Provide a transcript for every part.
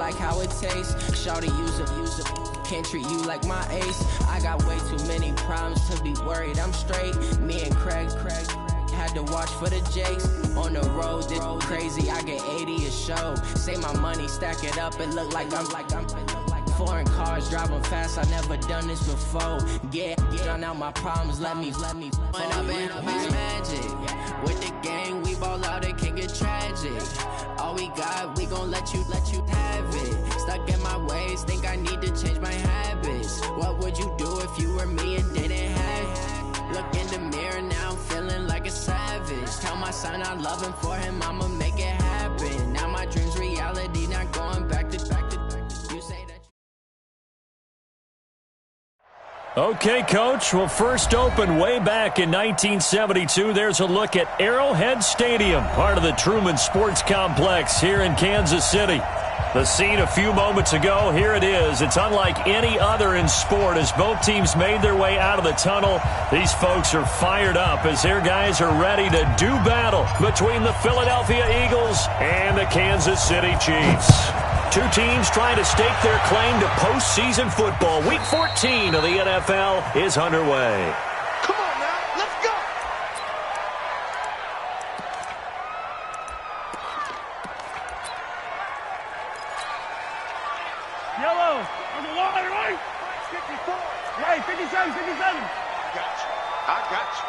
like how it tastes. Shawty, use a, can't treat you like my ace. I got way too many problems to be worried, I'm straight. Me and Craig had to watch for the Jakes. On the road, this crazy, I get 80 a show. Say my money, stack it up, it look like I'm foreign cars, driving fast, I never done this before. Get on out my problems, let me When I've been magic. With the gang, we ball out, it can get tragic. All we got, we gon' let you have it. Stuck in my ways, think I need to change my habits. What would you do if you were me and didn't have it? Look in the mirror, now I'm feeling like a savage. Tell my son I love him, for him I'ma make it happen. Now my dream's reality, not going back to you say that. Okay, Coach. Well, first opened way back in 1972. There's a look at Arrowhead Stadium, part of the Truman Sports Complex here in Kansas City. The scene a few moments ago, here it is. It's unlike any other in sport as both teams made their way out of the tunnel. These folks are fired up as their guys are ready to do battle between the Philadelphia Eagles and the Kansas City Chiefs. Two teams trying to stake their claim to postseason football. Week 14 of the NFL is underway. Come on now, let's go! Yellow, on the line, right? 54. Right, 57, 57. I got you.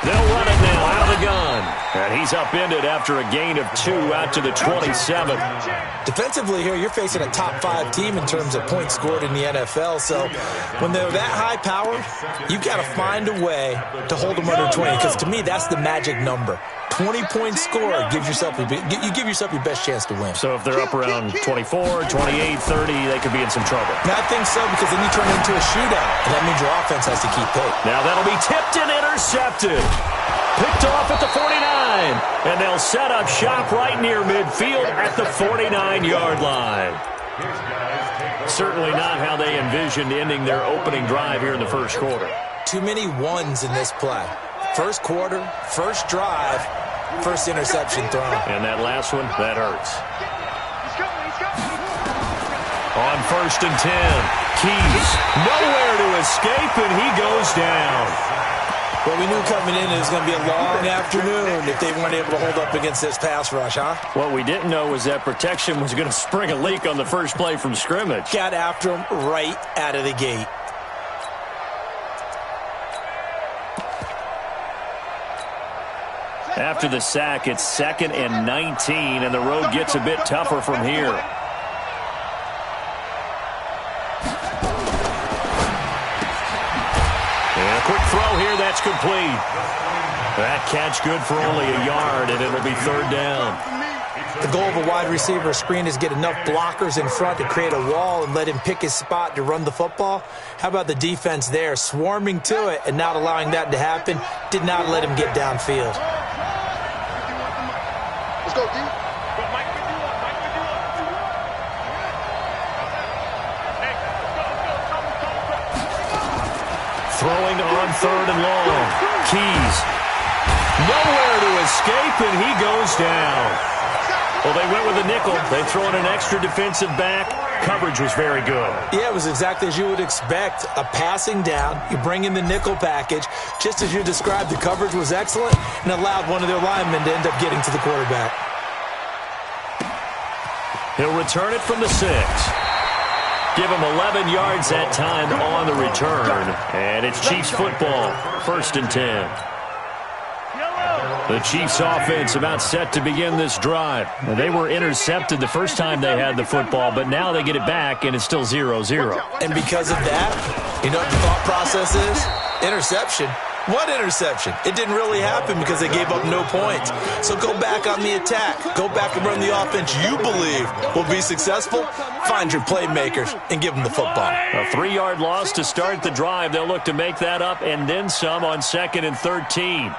They'll run it now out of the gun. And he's upended after a gain of 2 out to the 27. Defensively here, you're facing a top 5 team in terms of points scored in the NFL. So when they're that high powered, you've got to find a way to hold them under 20. Because to me, that's the magic number. 20-point score gives yourself you give yourself your best chance to win. So if they're up around 24, 28, 30, they could be in some trouble. I think so, because then you turn it into a shootout, and that means your offense has to keep pace. Now that'll be tipped and intercepted. Picked off at the 49, and they'll set up shop right near midfield at the 49-yard line. Certainly not how they envisioned ending their opening drive here in the first quarter. Too many ones in this play. First quarter, first drive, first interception thrown. And that last one, that hurts. On 1st and 10, Keys nowhere to escape, and he goes down. Well, we knew coming in it was going to be a long afternoon if they weren't able to hold up against this pass rush, huh? What we didn't know was that protection was going to spring a leak on the first play from scrimmage. Got after him right out of the gate. After the sack, it's 2nd and 19, and the road gets a bit tougher from here. And a quick throw here, that's complete. That catch good for only a yard, and it'll be 3rd down. The goal of a wide receiver screen is get enough blockers in front to create a wall and let him pick his spot to run the football. How about the defense there, swarming to it and not allowing that to happen? Did not let him get downfield. Let's go, D. Throwing on 3rd and long. Keys. Nowhere to escape, and he goes down. Well, they went with a nickel. They throw in an extra defensive back. Coverage was very good. Yeah, it was exactly as you would expect. A passing down. You bring in the nickel package. Just as you described, the coverage was excellent and allowed one of their linemen to end up getting to the quarterback. He'll return it from the 6. Give him 11 yards that time on the return. And it's Chiefs football. 1st and 10. The Chiefs offense about set to begin this drive. They were intercepted the first time they had the football, but now they get it back, and it's still 0-0. And because of that, you know what the thought process is? Interception. What interception? It didn't really happen because they gave up no points. So go back on the attack. Go back and run the offense you believe will be successful. Find your playmakers and give them the football. A 3-yard loss to start the drive. They'll look to make that up and then some on 2nd and 13.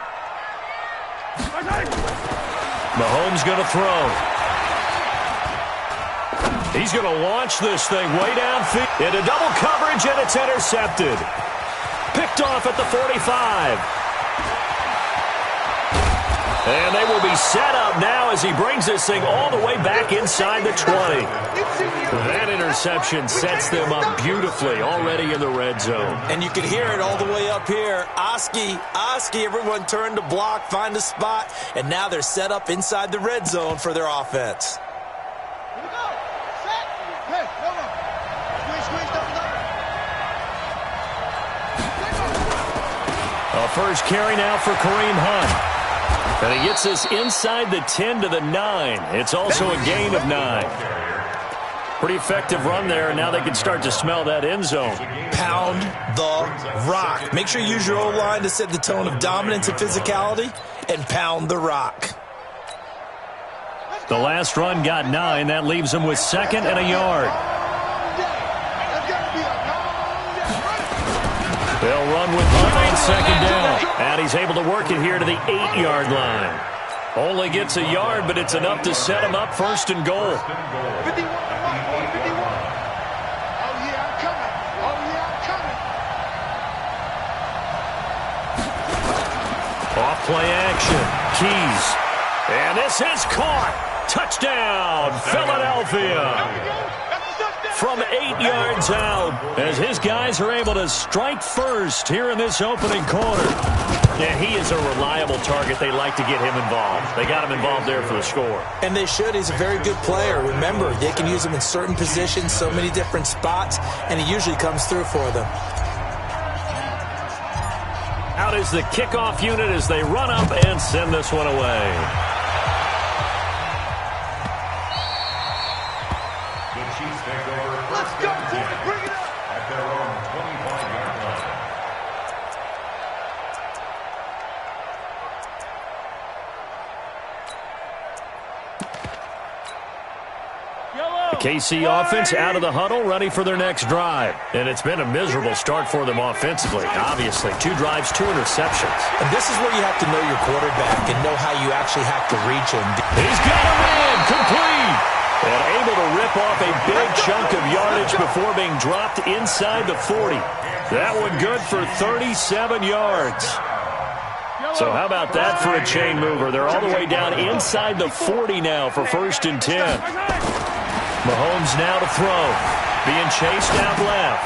Mahomes going to throw. He's going to launch this thing way downfield. Into double coverage, and it's intercepted. Picked off at the 45. And they will be set up now as he brings this thing all the way back inside the 20. That interception sets them up beautifully already in the red zone. And you can hear it all the way up here. Oski, everyone turned to block, find a spot, and now they're set up inside the red zone for their offense. A first carry now for Kareem Hunt. And he gets this inside the 10 to the 9. It's also a gain of 9. Pretty effective run there, and now they can start to smell that end zone. Pound the rock. Make sure you use your O-line to set the tone of dominance and physicality, and pound the rock. The last run got 9. That leaves them with 2nd and a yard. They'll run with Hunt on 2nd down. And he's able to work it here to the 8-yard line. Only gets a yard, but it's enough to set him up 1st and goal. 51. Oh, yeah, I'm coming. Off play action. Keys. And this is caught. Touchdown, Philadelphia. From 8 yards out, as his guys are able to strike first here in this opening quarter. Yeah, he is a reliable target. They like to get him involved. They got him involved there for the score. And they should. He's a very good player. Remember, they can use him in certain positions, so many different spots, and he usually comes through for them. Out is the kickoff unit as they run up and send this one away. Let's go, boys. Bring it up. At their own 25-yard line. The KC offense out of the huddle, ready for their next drive. And it's been a miserable start for them offensively. Obviously, 2 drives, 2 interceptions. And this is where you have to know your quarterback and know how you actually have to reach him. He's got a man, complete. And able to rip off a big chunk of yardage before being dropped inside the 40. That one good for 37 yards. So how about that for a chain mover? They're all the way down inside the 40 now for 1st and 10. Mahomes now to throw. Being chased out left.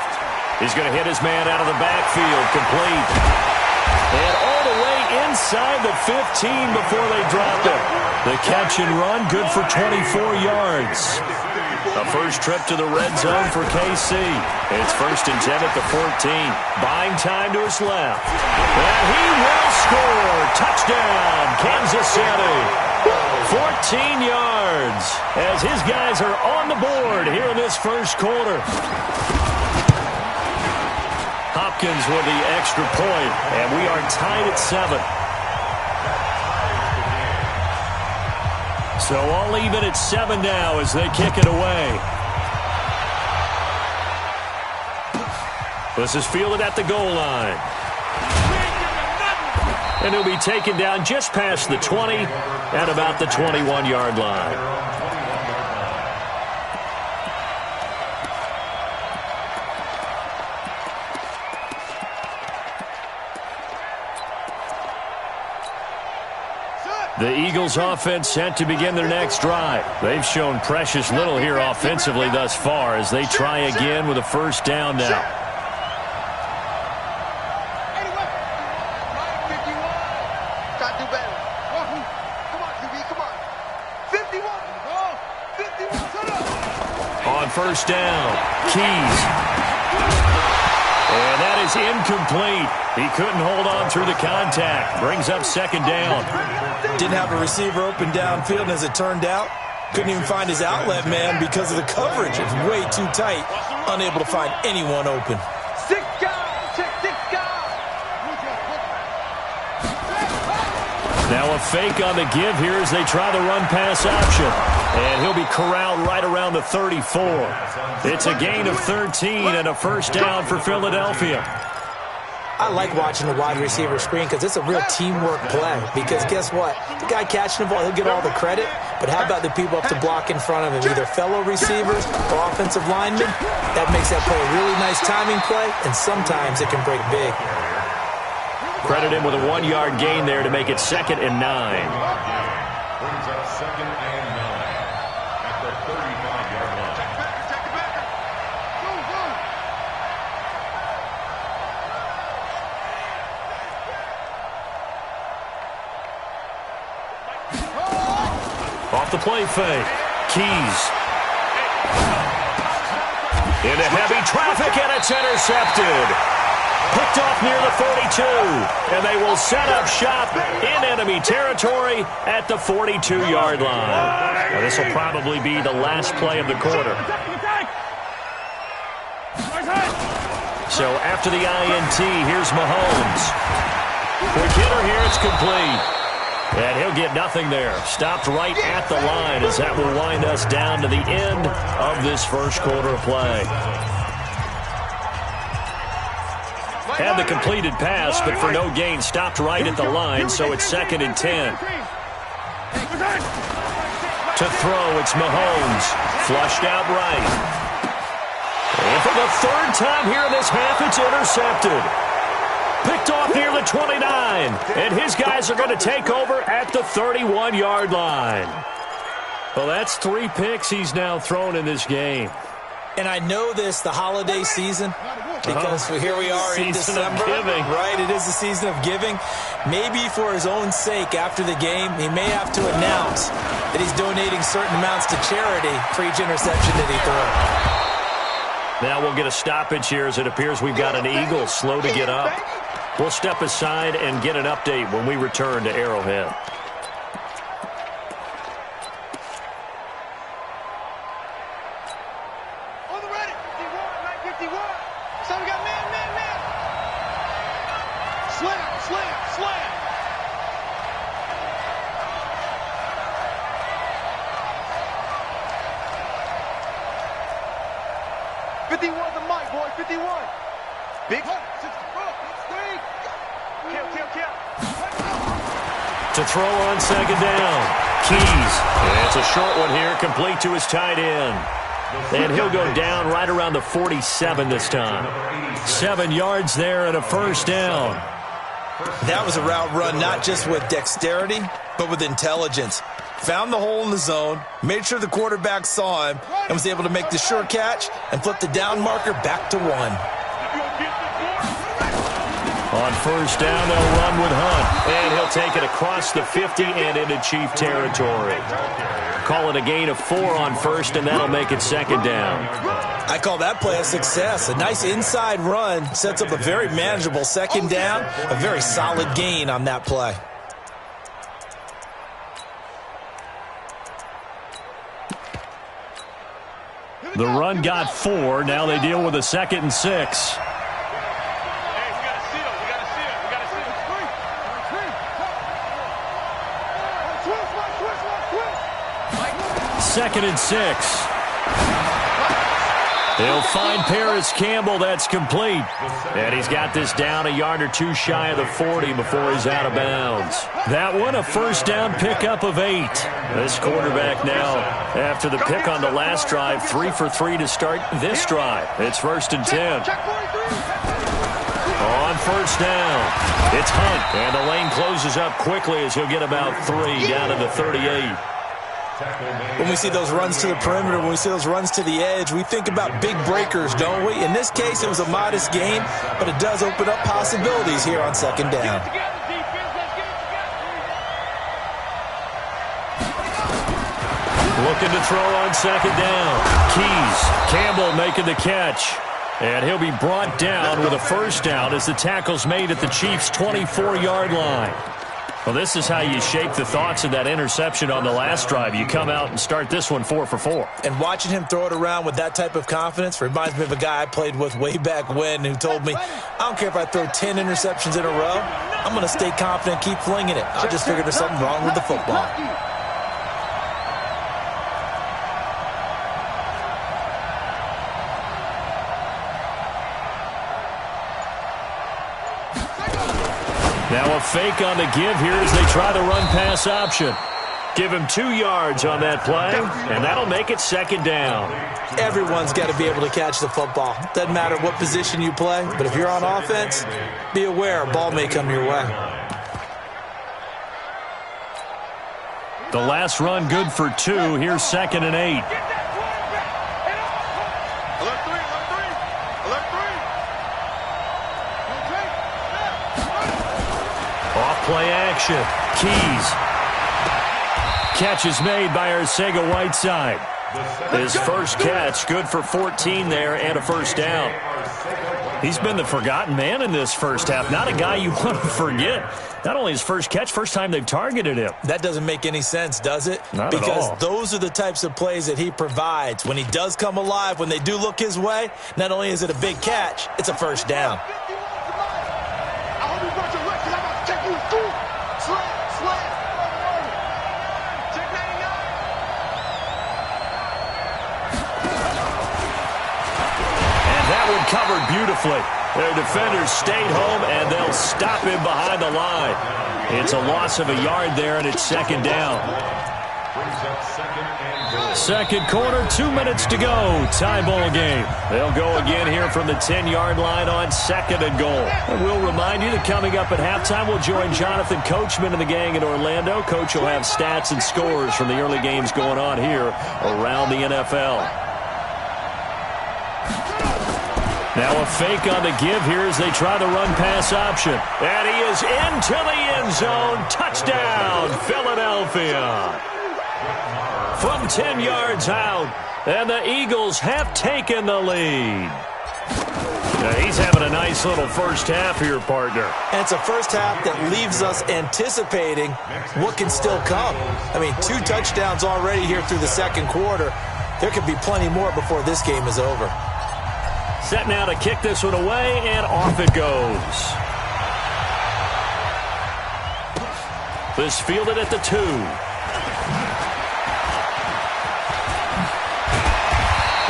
He's going to hit his man out of the backfield. Complete. And all the way inside the 15 before they dropped it. The catch and run, good for 24 yards. A first trip to the red zone for KC. It's 1st and 10 at the 14. Buying time to his left. And he will score. Touchdown, Kansas City. 14 yards as his guys are on the board here in this first quarter. Hopkins with the extra point, and we are tied at 7. So all even at 7 now as they kick it away. This is fielded at the goal line. And he'll be taken down just past the 20 at about the 21-yard line. The Eagles offense set to begin their next drive. They've shown precious little here offensively thus far as they try again with a first down now. Try to do better. Come on, QB, come on. 51. 51. On first down, Keys. And that is incomplete. He couldn't hold on through the contact. Brings up 2nd down. Didn't have a receiver open downfield, and as it turned out, couldn't even find his outlet man because of the coverage. It's way too tight. Unable to find anyone open. 6 guys. Check 6 guys. Now a fake on the give here as they try the run-pass option. And he'll be corralled right around the 34. It's a gain of 13 and a first down for Philadelphia. I like watching the wide receiver screen because it's a real teamwork play. Because guess what? The guy catching the ball, he'll get all the credit. But how about the people up to block in front of him, either fellow receivers or offensive linemen? That makes that play a really nice timing play, and sometimes it can break big. Credit him with a 1-yard gain there to make it 2nd and 9. Brings up 2nd and 9 at the 35-yard line. Take it back. Go. Off the play fake. Keys. Into heavy traffic, and it's intercepted. Picked off near the 42, and they will set up shop in enemy territory at the 42-yard line. Now, this will probably be the last play of the quarter. So after the INT, here's Mahomes. Quick hitter here, it's complete. And he'll get nothing there. Stopped right at the line as that will wind us down to the end of this first quarter of play. Had the completed pass, but for no gain, stopped right at the line, so it's 2nd and 10. To throw, it's Mahomes. Flushed out right. And for the 3rd time here in this half, it's intercepted. Picked off near the 29, and his guys are going to take over at the 31-yard line. Well, that's 3 picks he's now thrown in this game. And I know this, the holiday season, because here we are in December. Giving. Right, it is the season of giving. Maybe for his own sake after the game, he may have to announce that he's donating certain amounts to charity for each interception that he throws. Now we'll get a stoppage here as it appears we've got an Eagle slow to get up. We'll step aside and get an update when we return to Arrowhead. On the ready. 51. So we got man. Slam. 51 the mic, boy. 51. Big. Kill. To throw on 2nd down. Keys. And it's a short one here, complete to his tight end. And he'll go down right around the 47 this time. 7 yards there and a 1st down. That was a route run not just with dexterity, but with intelligence. Found the hole in the zone, made sure the quarterback saw him, and was able to make the sure catch and flip the down marker back to 1. On 1st down, they'll run with Hunt. And he'll take it across the 50 and into Chief territory. Call it a gain of 4 on 1st, and that'll make it 2nd down. I call that play a success. A nice inside run sets up a very manageable 2nd down. A very solid gain on that play. The run got 4. Now they deal with a 2nd and 6. Second and 6. They'll find Paris Campbell. That's complete. And he's got this down a yard or 2 shy of the 40 before he's out of bounds. That one, a 1st down pickup of 8. This quarterback now, after the pick on the last drive, 3 for 3 to start this drive. It's 1st and 10. On 1st down, it's Hunt. And the lane closes up quickly as he'll get about 3 down to the 38. When we see those runs to the perimeter, when we see those runs to the edge, we think about big breakers, don't we? In this case, it was a modest gain, but it does open up possibilities here on 2nd down. Looking to throw on 2nd down. Keys. Campbell making the catch. And he'll be brought down with a 1st down as the tackle's made at the Chiefs' 24-yard line. Well, this is how you shape the thoughts of that interception on the last drive. You come out and start this one 4 for 4. And watching him throw it around with that type of confidence reminds me of a guy I played with way back when who told me, I don't care if I throw 10 interceptions in a row. I'm going to stay confident, keep flinging it. I just figured there's something wrong with the football. Now a fake on the give here as they try the run-pass option. Give him 2 yards on that play, and that'll make it second down. Everyone's got to be able to catch the football. Doesn't matter what position you play, but if you're on offense, be aware a ball may come your way. The last run good for 2. Here's 2nd and 8. Off play action. Keys. Catch is made by Arcega-Whiteside. His first catch, good for 14 there and a first down. He's been the forgotten man in this first half. Not a guy you want to forget. Not only his first catch, first time they've targeted him. That doesn't make any sense, does it? Not because at all. Those are the types of plays that he provides. When he does come alive, when they do look his way, not only is it a big catch, it's a first down. Covered beautifully. Their defenders stayed home, and they'll stop him behind the line. It's a loss of a yard there, and it's second down. Second quarter, 2 minutes to go. Tie ball game. They'll go again here from the 10-yard line on 2nd and goal. And we'll remind you that coming up at halftime, we'll join Jonathan Coachman and the gang in Orlando. Coach will have stats and scores from the early games going on here around the NFL. Now a fake on the give here as they try the run-pass option. And he is into the end zone. Touchdown, Philadelphia. From 10 yards out, and the Eagles have taken the lead. Now he's having a nice little first half here, partner. And it's a first half that leaves us anticipating what can still come. I mean, 2 touchdowns already here through the second quarter. There could be plenty more before this game is over. Set now to kick this one away, and off it goes. This fielded at the 2.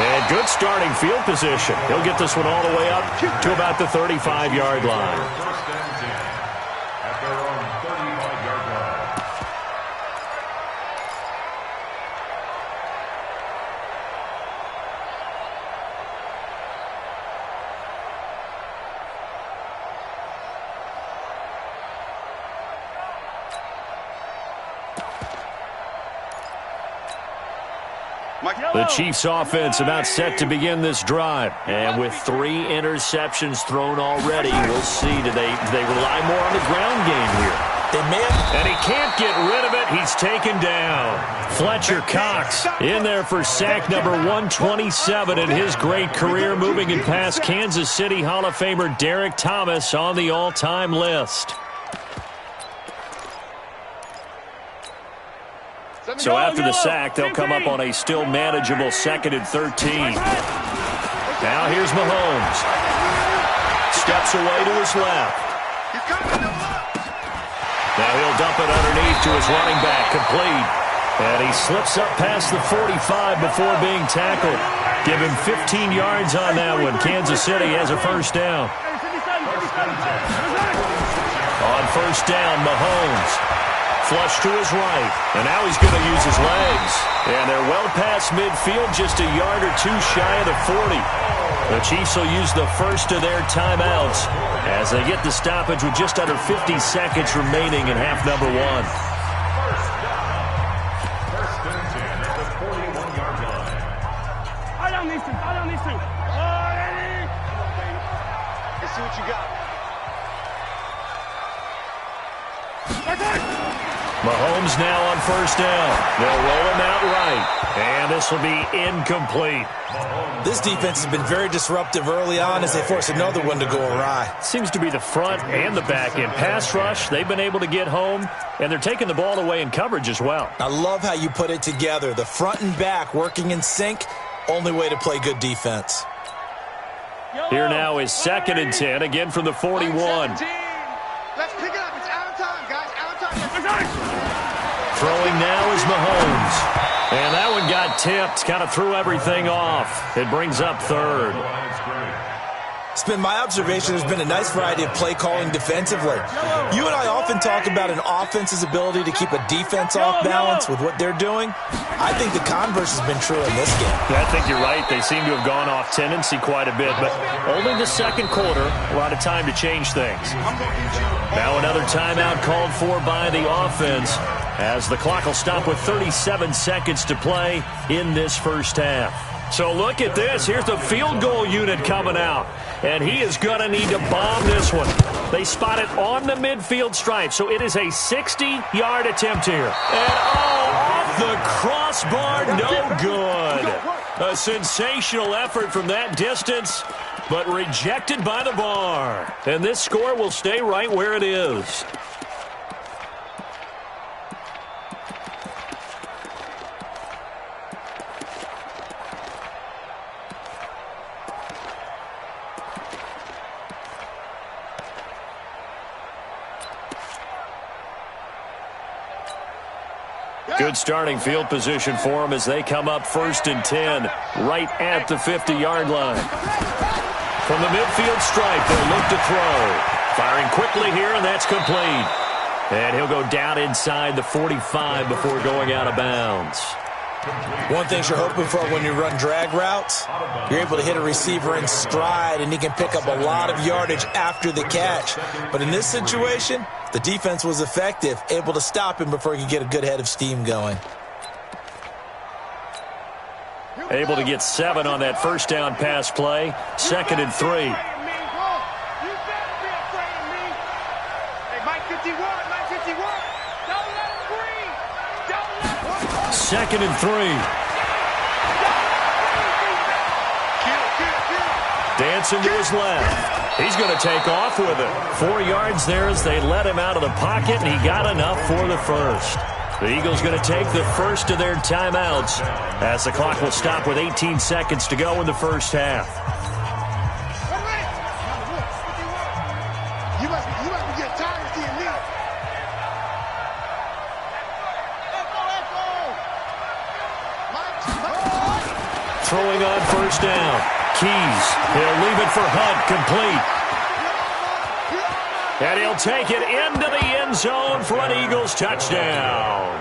And good starting field position. He'll get this one all the way up to about the 35-yard line. The Chiefs offense about set to begin this drive. And with 3 interceptions thrown already, we'll see. Do they rely more on the ground game here? They may have. And he can't get rid of it. He's taken down. Fletcher Cox in there for sack number 127 in his great career, moving it past Kansas City Hall of Famer Derek Thomas on the all-time list. So after the sack, they'll come up on a still manageable 2nd and 13. Now here's Mahomes. Steps away to his left. Now he'll dump it underneath to his running back, complete. And he slips up past the 45 before being tackled. Give him 15 yards on that one. Kansas City has a first down. On first down, Mahomes. Flush to his right, and now he's going to use his legs. And they're well past midfield, just a yard or 2 shy of the 40. The Chiefs will use the first of their timeouts as they get the stoppage with just under 50 seconds remaining in half number 1. First and 10 at the 41-yard line. I don't need to. Let's see what you got. Mahomes now on first down. They'll roll him out right, and this will be incomplete. This defense has been very disruptive early on as they force another one to go awry. Seems to be the front and the back end. Pass rush, they've been able to get home, and they're taking the ball away in coverage as well. I love how you put it together. The front and back working in sync, only way to play good defense. Here now is 2nd and 10, again from the 41. Let's pick it up. It's out of time, guys. Out of time. Throwing now is Mahomes. And that one got tipped, kind of threw everything off. It brings up 3rd. It's been my observation there's been a nice variety of play calling defensively. You and I often talk about an offense's ability to keep a defense off balance with what they're doing. I think the converse has been true in this game. Yeah, I think you're right. They seem to have gone off tendency quite a bit, but only the second quarter, a lot of time to change things. Now another timeout called for by the offense as the clock will stop with 37 seconds to play in this first half. So look at this. Here's the field goal unit coming out. And he is going to need to bomb this one. They spot it on the midfield stripe. So it is a 60-yard attempt here. And off the crossbar, no good. A sensational effort from that distance, but rejected by the bar. And this score will stay right where it is. Good starting field position for them as they come up 1st and 10, right at the 50-yard line. From the midfield stripe, they'll look to throw. Firing quickly here, and that's complete. And he'll go down inside the 45 before going out of bounds. One thing you're hoping for when you run drag routes, you're able to hit a receiver in stride, and he can pick up a lot of yardage after the catch. But in this situation, the defense was effective, able to stop him before he could get a good head of steam going. Able to get 7 on that first down pass play. 2nd and 3. Second and 3. Dancing to his left. He's going to take off with it. 4 yards there as they let him out of the pocket, and he got enough for the first. The Eagles going to take the first of their timeouts as the clock will stop with 18 seconds to go in the first half. You must be getting tired of seeing me. Throwing on first down. Keys. He'll leave it for Hunt. Complete. And he'll take it into the end zone for an Eagles touchdown.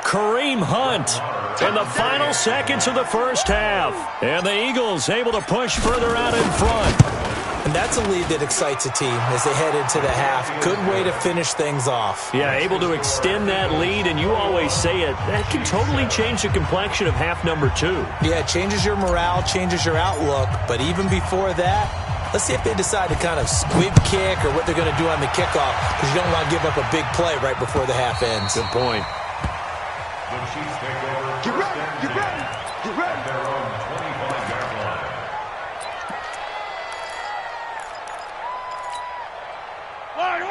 Kareem Hunt in the final seconds of the first half. And the Eagles able to push further out in front. And that's a lead that excites a team as they head into the half. Good way to finish things off. Yeah, able to extend that lead, and you always say it, that can totally change the complexion of half number 2. Yeah, it changes your morale, changes your outlook. But even before that, let's see if they decide to kind of squib kick or what they're going to do on the kickoff, because you don't want to give up a big play right before the half ends. Good point. The Chiefs take over. Get ready, get ready, get ready. At their own 25-yard line.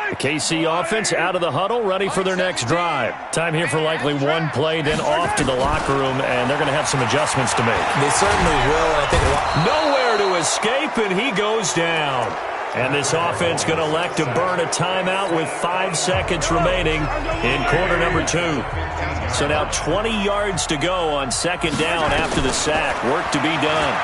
The KC offense out of the huddle, ready for their next drive. Time here for likely one play, then off to the locker room, and they're going to have some adjustments to make. They certainly will, and I think a lot. Nowhere to escape, and he goes down. And this offense going to elect to burn a timeout with 5 seconds remaining in quarter number 2. So now 20 yards to go on second down after the sack. Work to be done.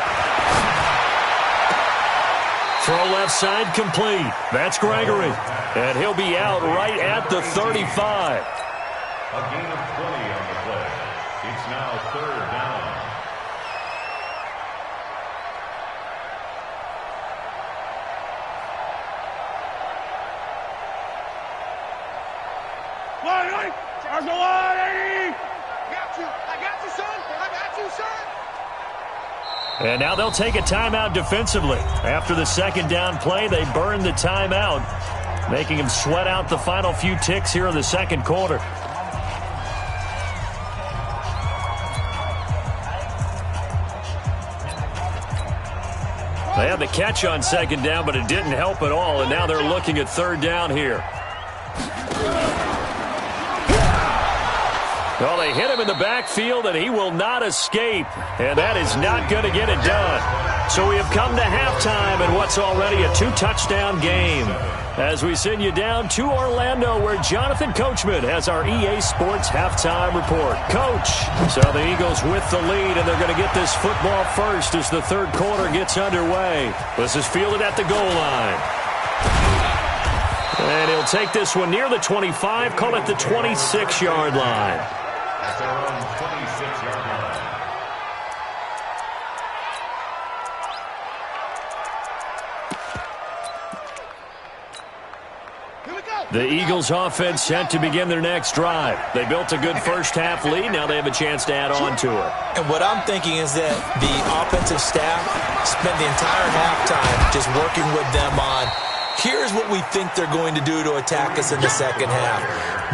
Throw left side complete. That's Gregory. And he'll be out right at the 35. A gain of 20 on the play. It's now 3rd down. Line, charge the line! I got you, son. I got you, son. And now they'll take a timeout defensively. After the second down play, they burn the timeout, making him sweat out the final few ticks here in the second quarter. They had the catch on second down, but it didn't help at all, and now they're looking at third down here. Well, they hit him in the backfield, and he will not escape, and that is not going to get it done. So we have come to halftime in what's already a 2-touchdown game. As we send you down to Orlando, where Jonathan Coachman has our EA Sports halftime report. Coach, so the Eagles with the lead, and they're going to get this football first as the third quarter gets underway. This is fielded at the goal line. And he'll take this one near the 25, call it the 26-yard line. At their own 26-yard line. The Eagles offense set to begin their next drive. They built a good first-half lead. Now they have a chance to add on to it. And what I'm thinking is that the offensive staff spent the entire halftime just working with them on, here's what we think they're going to do to attack us in the second half.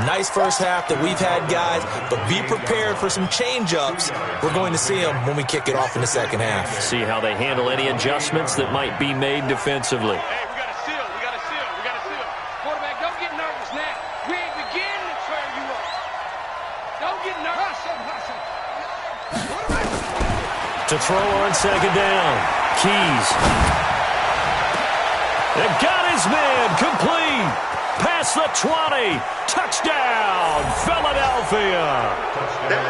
Nice first half that we've had, guys, but be prepared for some change-ups. We're going to see them when we kick it off in the second half. See how they handle any adjustments that might be made defensively. To throw on second down. Keys. They got his man complete. Past the 20. Touchdown, Philadelphia.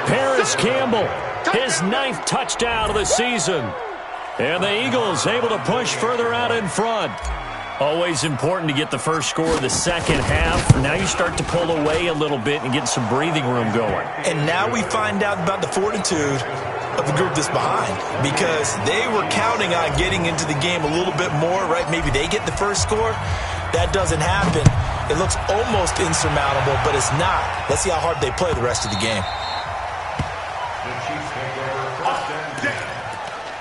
Paris Campbell, his 9th touchdown of the season. And the Eagles able to push further out in front. Always important to get the first score of the second half. Now you start to pull away a little bit and get some breathing room going. And now we find out about the fortitude of the group that's behind, because they were counting on getting into the game a little bit more, right? Maybe they get the first score. That doesn't happen. It looks almost insurmountable, but it's not. Let's see how hard they play the rest of the game. The Chiefs take over first and 10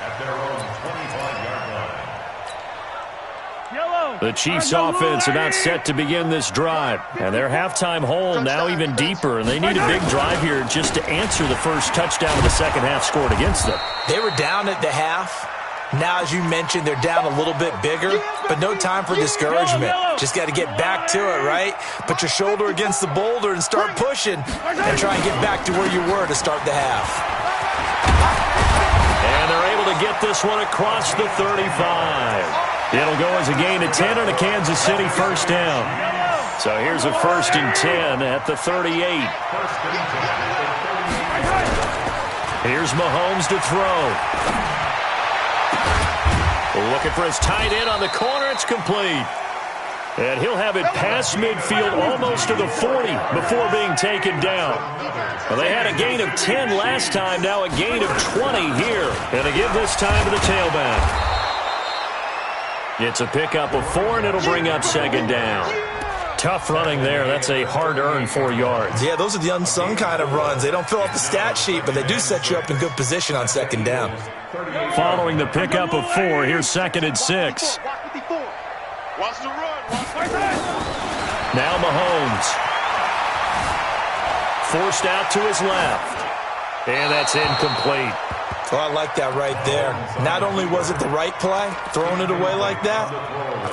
at their own 25-yard line. The Chiefs offense about set to begin this drive. And their halftime hole now even deeper. And they need a big drive here just to answer the first touchdown of the second half scored against them. They were down at the half. Now, as you mentioned, they're down a little bit bigger, but no time for discouragement. Just got to get back to it, right? Put your shoulder against the boulder and start pushing and try and get back to where you were to start the half. And they're able to get this one across the 35. It'll go as a gain of 10 on a Kansas City first down. So here's a 1st and 10 at the 38. Here's Mahomes to throw. Looking for his tight end on the corner. It's complete. And he'll have it past midfield almost to the 40 before being taken down. Well, they had a gain of 10 last time, now a gain of 20 here. And they give this time to the tailback. It's a pickup of 4, and it'll bring up second down. Tough running there. That's a hard-earned 4 yards. Yeah, those are the unsung kind of runs. They don't fill out the stat sheet, but they do set you up in good position on second down. Following the pickup of 4, here's 2nd and 6. Now Mahomes. Forced out to his left. And that's incomplete. Oh, I like that right there. Not only was it the right play, throwing it away like that,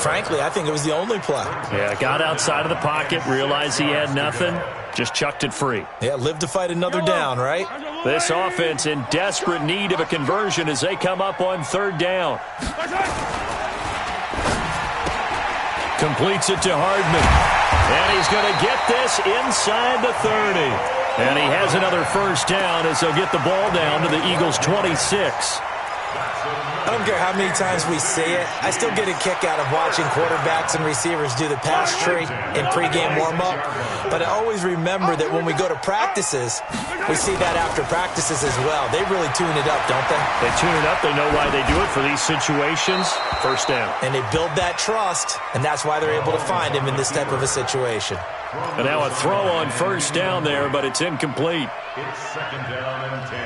frankly, I think it was the only play. Yeah, got outside of the pocket, realized he had nothing, just chucked it free. Yeah, live to fight another down, right? This offense in desperate need of a conversion as they come up on 3rd down. Completes it to Hardman. And he's going to get this inside the 30. And he has another first down as they'll get the ball down to the Eagles' 26. I don't care how many times we see it. I still get a kick out of watching quarterbacks and receivers do the pass tree in pregame warm-up. But I always remember that when we go to practices, we see that after practices as well. They really tune it up, don't they? They tune it up. They know why they do it for these situations. First down. And they build that trust, and that's why they're able to find him in this type of a situation. And now a throw on first down there, but it's incomplete. It's 2nd down and 10.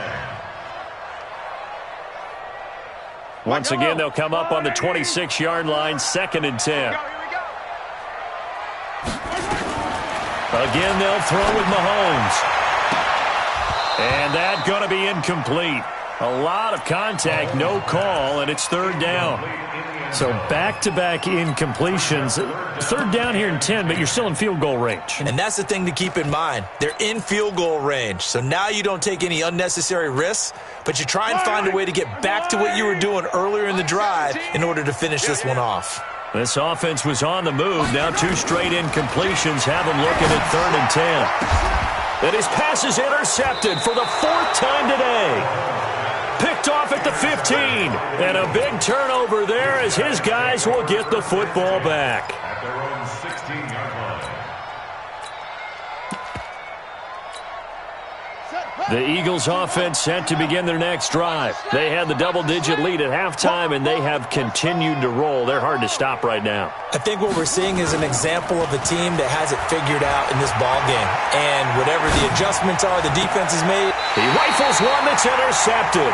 Once again, they'll come up on the 26-yard line, 2nd and 10. Again, they'll throw with Mahomes. And that's going to be incomplete. A lot of contact, no call, and it's third down. So back-to-back incompletions. Third down here in 10, but you're still in field goal range. And that's the thing to keep in mind. They're in field goal range. So now you don't take any unnecessary risks, but you try and find a way to get back to what you were doing earlier in the drive in order to finish this one off. This offense was on the move. Now 2 straight incompletions have them looking at 3rd and 10. And his pass is intercepted for the 4th time today. Picked off at the 15. And a big turnover there as his guys will get the football back. At their own 16-yard line. The Eagles offense set to begin their next drive. They had the double-digit lead at halftime, and they have continued to roll. They're hard to stop right now. I think what we're seeing is an example of a team that has it figured out in this ball game. And whatever the adjustments are the defense has made. He rifles one that's intercepted.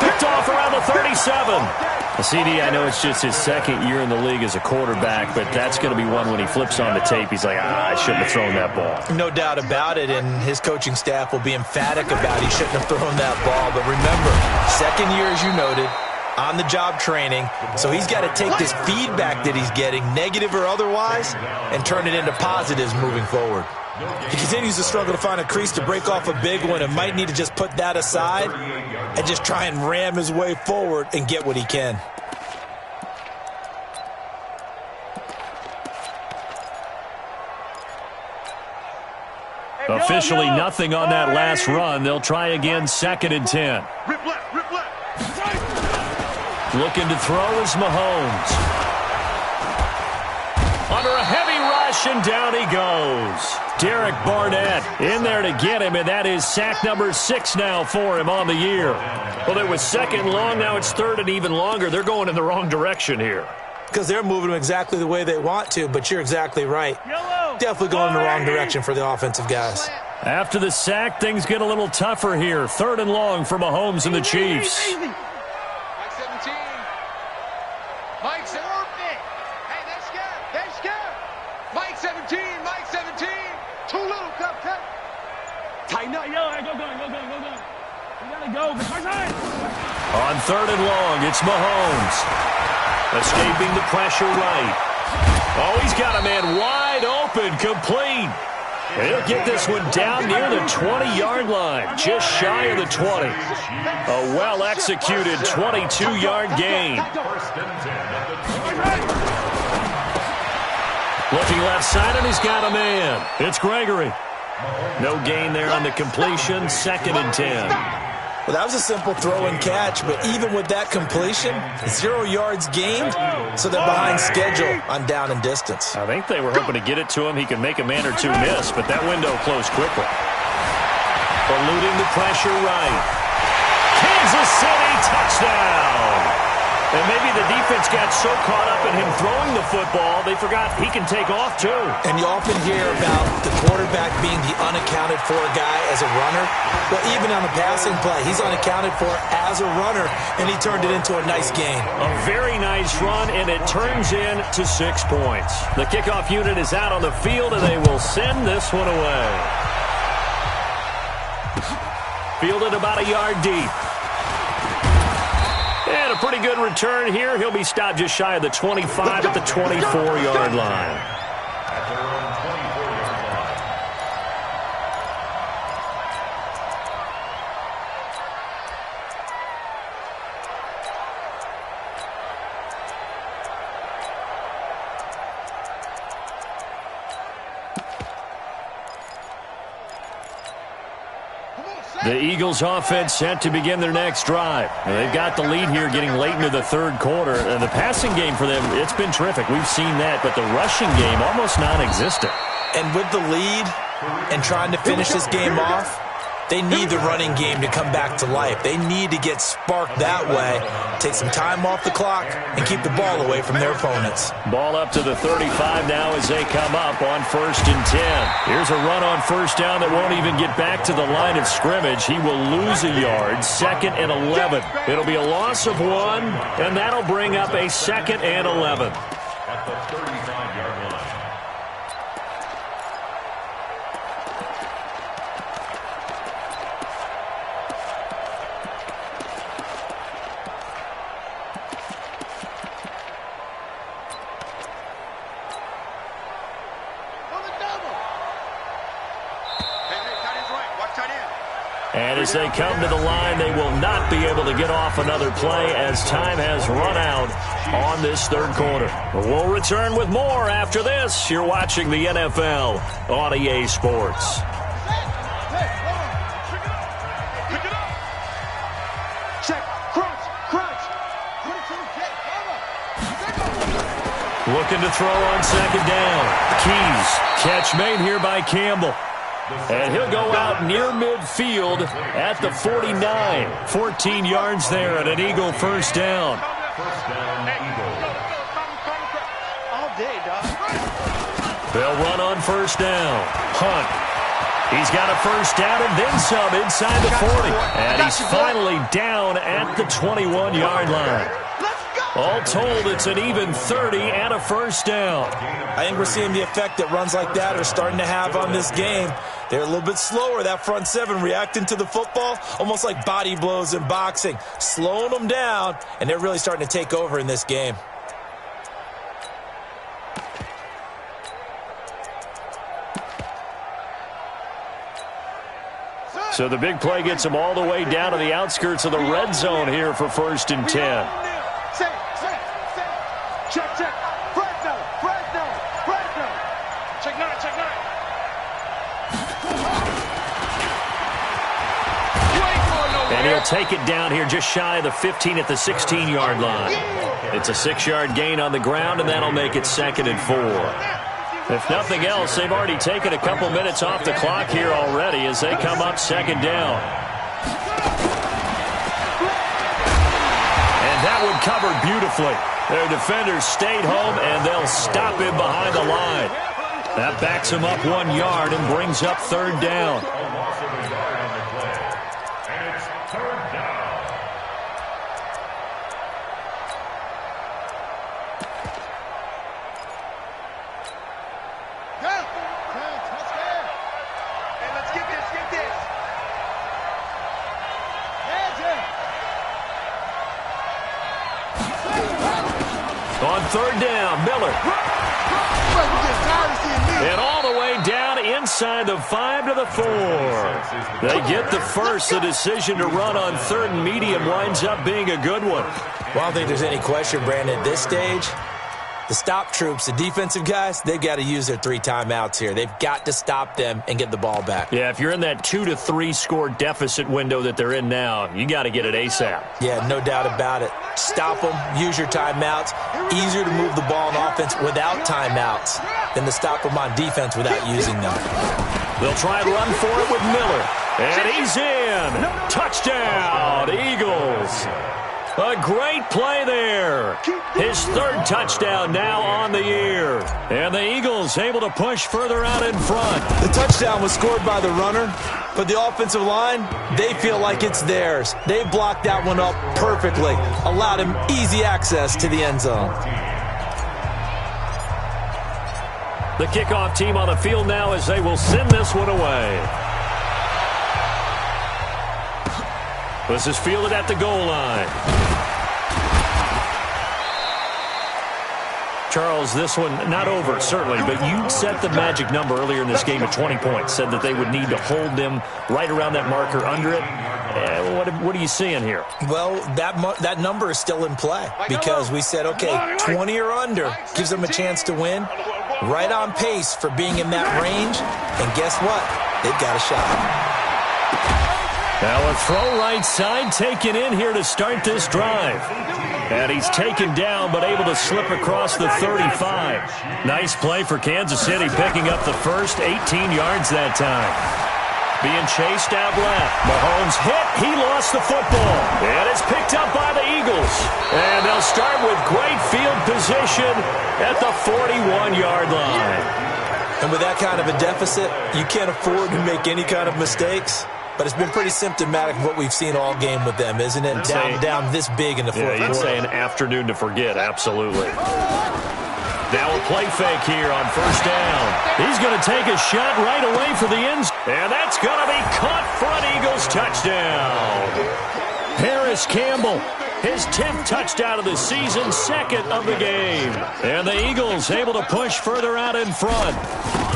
Picked off around the 37. CD, I know it's just his 2nd year in the league as a quarterback, but that's going to be one when he flips on the tape, he's like, I shouldn't have thrown that ball. No doubt about it, and his coaching staff will be emphatic about he shouldn't have thrown that ball. But remember, 2nd year, as you noted, on-the-job training, so he's got to take this feedback that he's getting, negative or otherwise, and turn it into positives moving forward. He continues to struggle to find a crease to break off a big one and might need to just put that aside and just try and ram his way forward and get what he can. Officially nothing on that last run. They'll try again 2nd and 10. Rip left, rip left. Looking to throw is Mahomes. Under a heavy rush, and down he goes. Derek Barnett in there to get him, and that is sack number 6 now for him on the year. Well, it was 2nd long, now it's 3rd and even longer. They're going in the wrong direction here. Because they're moving them exactly the way they want to, but you're exactly right. Definitely going in the wrong direction for the offensive guys. After the sack, things get a little tougher here. 3rd and long for Mahomes and the Chiefs. Mike 17. Mike 17. Hey, they're scared. They're scared. Mike 17. Mike 17. Too little, cut. Tighten up. Yo, go. We gotta go. On 3rd and long, it's Mahomes. Escaping the pressure right. Oh, he's got a man wide open, complete. And he'll get this one down near the 20-yard line, just shy of the 20. A well-executed 22-yard gain. Looking left side, and he's got a man. It's Gregory. No gain there on the completion, 2nd and 10. Well, that was a simple throw and catch, but even with that completion, 0 yards gained, so they're behind schedule on down and distance. I think they were hoping to get it to him. He could make a man or two miss, but that window closed quickly. Eluding the pressure right. Kansas City touchdown! And maybe the defense got so caught up in him throwing the football, they forgot he can take off too. And you often hear about the quarterback being the unaccounted for guy as a runner. Well, even on the passing play, he's unaccounted for as a runner, and he turned it into a nice gain. A very nice run, and it turns into 6 points. The kickoff unit is out on the field, and they will send this one away. Fielded about a yard deep. And a pretty good return here. He'll be stopped just shy of the 25 at the 24-yard line. At their own 24-yard line. The Eagles offense set to begin their next drive. They've got the lead here getting late into the 3rd quarter. The passing game for them, it's been terrific. We've seen that, but the rushing game almost non-existent. And with the lead and trying to finish this game off, they need the running game to come back to life. They need to get sparked that way, take some time off the clock, and keep the ball away from their opponents. Ball up to the 35 now as they come up on 1st and 10. Here's a run on 1st down that won't even get back to the line of scrimmage. He will lose a yard, 2nd and 11. It'll be a loss of 1, and that'll bring up a 2nd and 11. At the 35-yard line. as they come to the line, they will not be able to get off another play as time has run out on this third quarter. We'll return with more after this. You're watching the NFL on EA Sports. Looking to throw on second down. Keys. Catch made here by Campbell. And he'll go out near midfield at the 49. 14 yards there and an Eagle first down. They'll run on first down. Hunt. He's got a first down and then some inside the 40. And he's finally down at the 21-yard line. All told, it's an even 30 and a first down. I think we're seeing the effect that runs like that are starting to have on this game. They're a little bit slower, that front seven, reacting to the football, almost like body blows in boxing, slowing them down, and they're really starting to take over in this game. So the big play gets them all the way down to the outskirts of the red zone here for 1st and 10. Check. Fresno. Check 9. And he'll take it down here just shy of the 15 at the 16-yard line. It's a 6-yard gain on the ground, and that'll make it 2nd and 4. If nothing else, they've already taken a couple minutes off the clock here already as they come up 2nd down. And that one covered beautifully. Their defenders stayed home, and they'll stop him behind the line. That backs him up 1 yard and brings up 3rd down. On 3rd down, Miller. And all the way down inside the 5 to the 4. They get the first. The decision to run on 3rd and medium winds up being a good one. Well, I don't think there's any question, Brandon, at this stage. The stop troops, the defensive guys, they've got to use their 3 timeouts here. They've got to stop them and get the ball back. Yeah, if you're in that 2 to 3 score deficit window that they're in now, you got to get it ASAP. Yeah, no doubt about it. Stop them, use your timeouts. Easier to move the ball on offense without timeouts than to stop them on defense without using them. They'll try and run for it with Miller. And he's in. Touchdown, Eagles. A great play there. His 3rd touchdown now on the year. And the Eagles able to push further out in front. The touchdown was scored by the runner, but the offensive line, they feel like it's theirs. They blocked that one up perfectly, allowed him easy access to the end zone. The kickoff team on the field now as they will send this one away. This is fielded at the goal line. Charles, this one not over, certainly, but you set the magic number earlier in this game at 20 points, said that they would need to hold them right around that marker under it. What are you seeing here? Well, that number is still in play because we said, okay, 20 or under gives them a chance to win. Right on pace for being in that range, and guess what? They've got a shot. Now a throw right side taken in here to start this drive. And he's taken down but able to slip across the 35. Nice play for Kansas City, picking up the first 18 yards that time. Being chased out left. Mahomes hit. He lost the football. And it's picked up by the Eagles. And they'll start with great field position at the 41-yard line. And with that kind of a deficit, you can't afford to make any kind of mistakes. But it's been pretty symptomatic of what we've seen all game with them, isn't it? Down this big in the fourth quarter. You'd say an afternoon to forget, absolutely. Now a play fake here on 1st down. He's going to take a shot right away for the end zone. And that's going to be caught for an Eagles touchdown. Harris Campbell, his 10th touchdown of the season, 2nd of the game. And the Eagles able to push further out in front.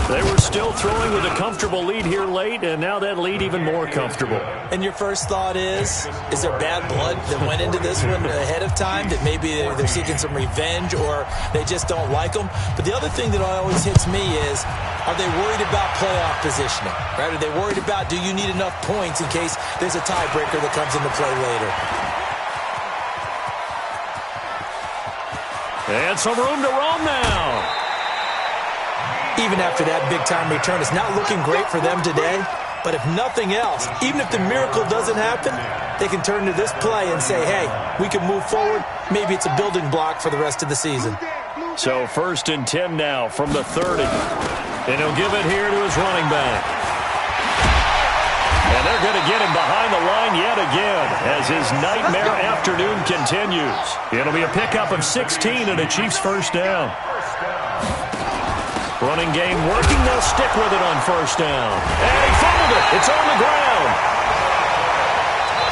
They were still throwing with a comfortable lead here late, and now that lead even more comfortable. And your first thought is there bad blood that went into this one ahead of time, that maybe they're seeking some revenge or they just don't like them? But the other thing that always hits me is, are they worried about playoff positioning? Right? Are they worried about, do you need enough points in case there's a tiebreaker that comes into play later? And some room to roam now. Even after that big-time return, it's not looking great for them today. But if nothing else, even if the miracle doesn't happen, they can turn to this play and say, hey, we can move forward. Maybe it's a building block for the rest of the season. So 1st and 10 now from the 30. And he'll give it here to his running back. And they're going to get him behind the line yet again as his nightmare afternoon continues. It'll be a pickup of 16 and a Chiefs first down. Running game working. They'll stick with it on first down. And he fumbled it. It's on the ground.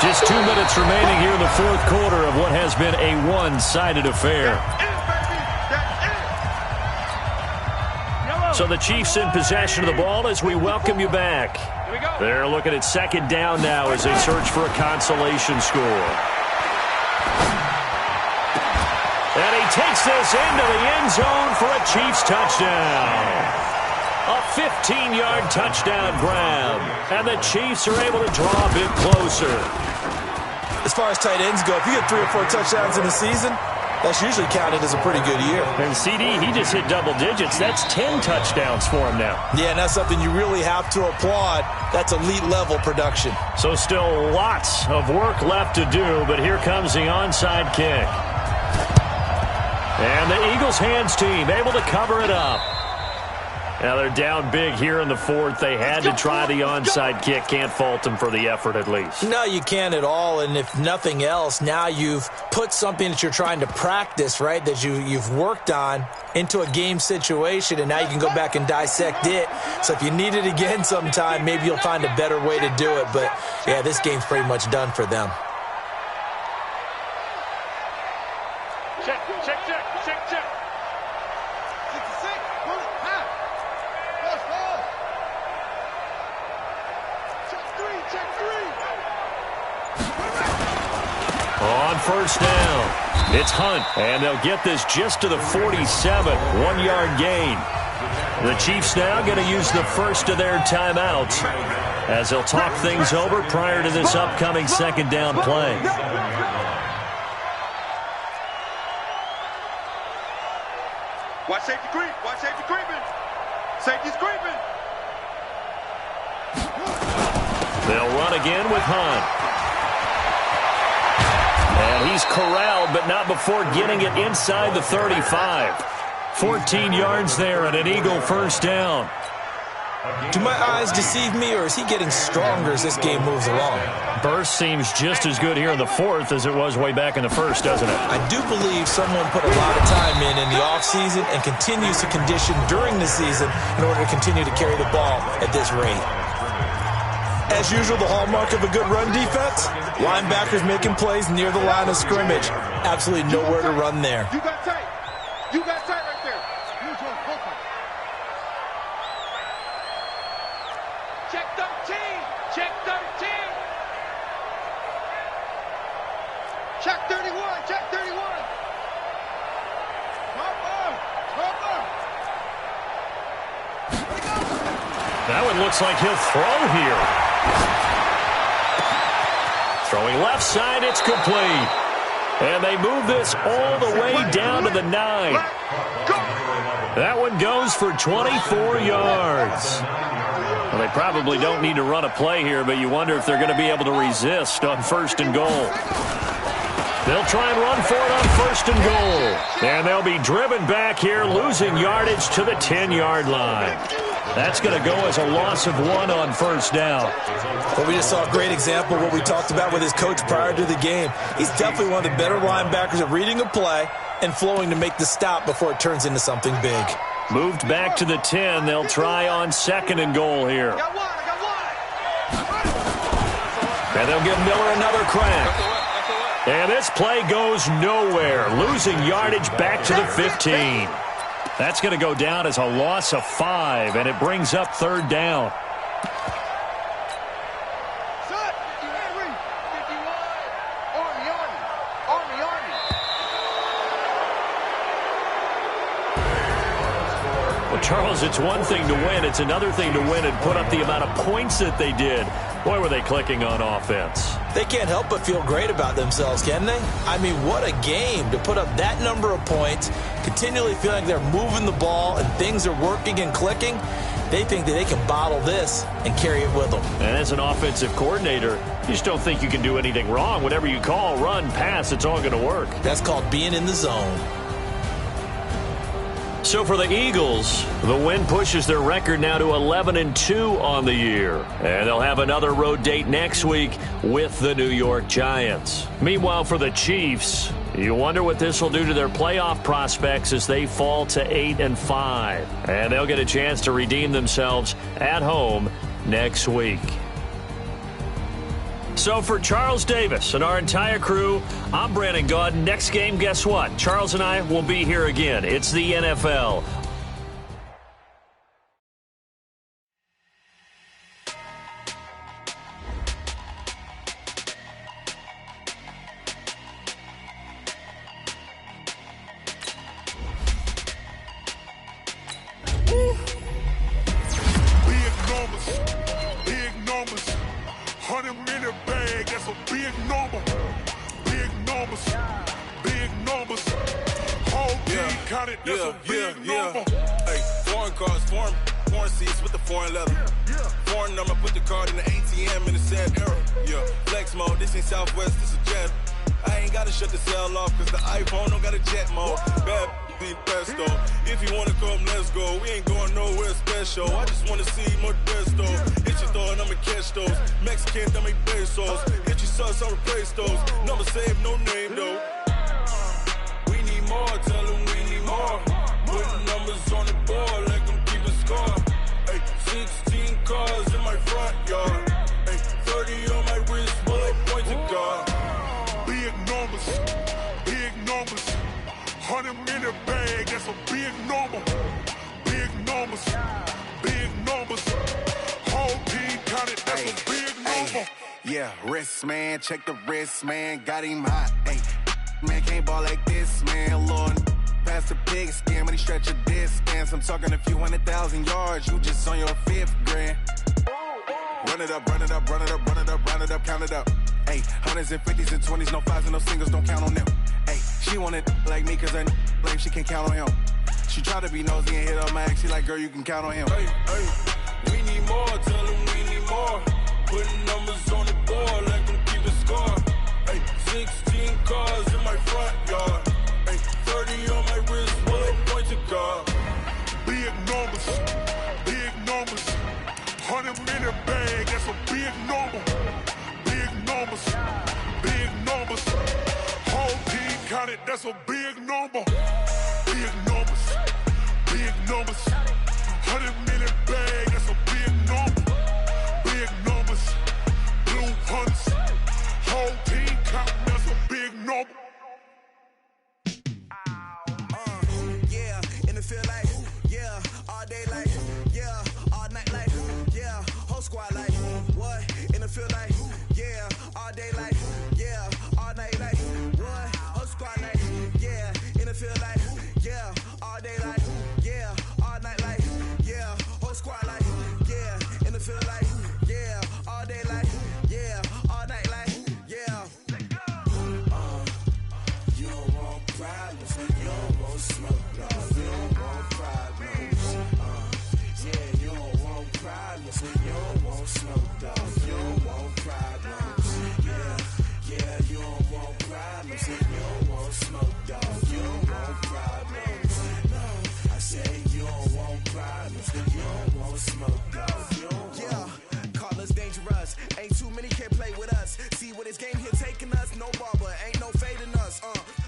Just 2 minutes remaining here in the fourth quarter of what has been a one-sided affair. So the Chiefs in possession of the ball as we welcome you back. They're looking at second down now as they search for a consolation score. And he takes this into the end zone for a Chiefs touchdown. A 15-yard touchdown grab. And the Chiefs are able to draw a bit closer. As far as tight ends go, if you get 3 or 4 touchdowns in a season, that's usually counted as a pretty good year. And CD, he just hit double digits. That's 10 touchdowns for him now. Yeah, and that's something you really have to applaud. That's elite-level production. So still lots of work left to do, but here comes the onside kick. And the Eagles hands team able to cover it up. Now they're down big here in the fourth. They had to try the onside kick. Can't fault them for the effort at least. No, you can't at all. And if nothing else, now you've put something that you're trying to practice, right, that you've worked on into a game situation, and now you can go back and dissect it. So if you need it again sometime, maybe you'll find a better way to do it. But, yeah, this game's pretty much done for them. Check. 66, pull it, half. Check three. On first down, it's Hunt, and they'll get this just to the 47, 1-yard gain. The Chiefs now going to use the first of their timeouts as they'll talk things over prior to this upcoming second down play. Watch safety creeping. Safety's creeping. They'll run again with Hunt. And he's corralled, but not before getting it inside the 35. 14 yards there and an Eagle first down. Do my eyes deceive me, or is he getting stronger as this game moves along? Burst seems just as good here in the fourth as it was way back in the first, doesn't it? I do believe someone put a lot of time in the offseason and continues to condition during the season in order to continue to carry the ball at this rate. As usual, the hallmark of a good run defense, linebackers making plays near the line of scrimmage. Absolutely nowhere to run there. You got tight right there. Check 13. Check 31. Check 31. That one looks like he'll throw here. Throwing left side, it's complete. And they move this all the way down to the 9. That one goes for 24 yards. Well, they probably don't need to run a play here, but you wonder if they're going to be able to resist on first and goal. They'll try and run for it on first and goal. And they'll be driven back here, losing yardage to the 10-yard line. That's going to go as a loss of 1 on first down. Well, we just saw a great example of what we talked about with his coach prior to the game. He's definitely one of the better linebackers at reading a play and flowing to make the stop before it turns into something big. Moved back to the 10. They'll try on second and goal here. And they'll give Miller another crack. And this play goes nowhere, losing yardage back to the 15. That's going to go down as a loss of 5, and it brings up 3rd down. Charles, it's one thing to win. It's another thing to win and put up the amount of points that they did. Boy, were they clicking on offense. They can't help but feel great about themselves, can they? I mean, what a game to put up that number of points, continually feeling like they're moving the ball and things are working and clicking. They think that they can bottle this and carry it with them. And as an offensive coordinator, you just don't think you can do anything wrong. Whatever you call, run, pass, it's all going to work. That's called being in the zone. So for the Eagles, the win pushes their record now to 11-2 on the year. And they'll have another road date next week with the New York Giants. Meanwhile, for the Chiefs, you wonder what this will do to their playoff prospects as they fall to 8-5. And they'll get a chance to redeem themselves at home next week. So for Charles Davis and our entire crew, I'm Brandon Gaudin. Next game, guess what? Charles and I will be here again. It's the NFL. Check the wrist, man, got him hot. Ay, man, can't ball like this, man. Lord, past the pig skin when he stretch a distance. I'm talking a few 100,000 yards. You just on your 5th grand. Run it up, run it up, run it up, run it up, run it up, count it up. Ay, 100s and 50s and 20s, no 5s and no singles, don't count on them. Ay, she want it like me, cause her blame she can't count on him. She try to be nosy and hit up my ex. She like, girl, you can count on him. Hey, hey, we need more, tell them we need more. Putting numbers on the board like them keep a score. Hey, 16 cars in my front yard. Hey, 30 on my wrist, bullet point to God. Big numbers, 100 minute bag, that's a big number. Big numbers, whole team counted, that's a big number. Big numbers, 100 minute bag, that's a big number. Big numbers, blue hunts, whole team counting, that's a big number. Yeah, in the field like, yeah, all day like, yeah, all night like, yeah, whole squad like, what? In the field like, yeah, all day like, yeah, all night like, what? Whole squad like, yeah, in the field like, yeah, all day like, yeah, all night like, yeah, whole squad like, yeah, in the field like, yeah, all day like, yeah, all night like, yeah. You don't want problems, you don't want smoke, no, you don't want problems. Yeah, you don't want problems, you don't want smoke, dog, you don't want problems. Yeah, you don't want problems, you don't want smoke, dog, you don't want problems. No, I say you don't want problems, you don't want smoke, dog, you don't want. Yeah, call us dangerous, ain't too many can play with us. See what this game here taking us, no barber, ain't no fading us.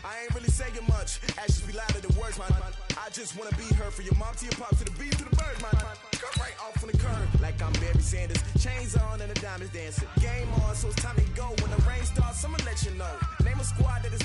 I ain't really saying much, actions be louder than words, man. I just wanna be heard for your mom to your pop to the beat to the birds, man. Cut right off on the curb, like I'm Barry Sanders. Chains on and the diamonds dancing. Game on, so it's time to go. When the rain starts, I'ma let you know. Name a squad that is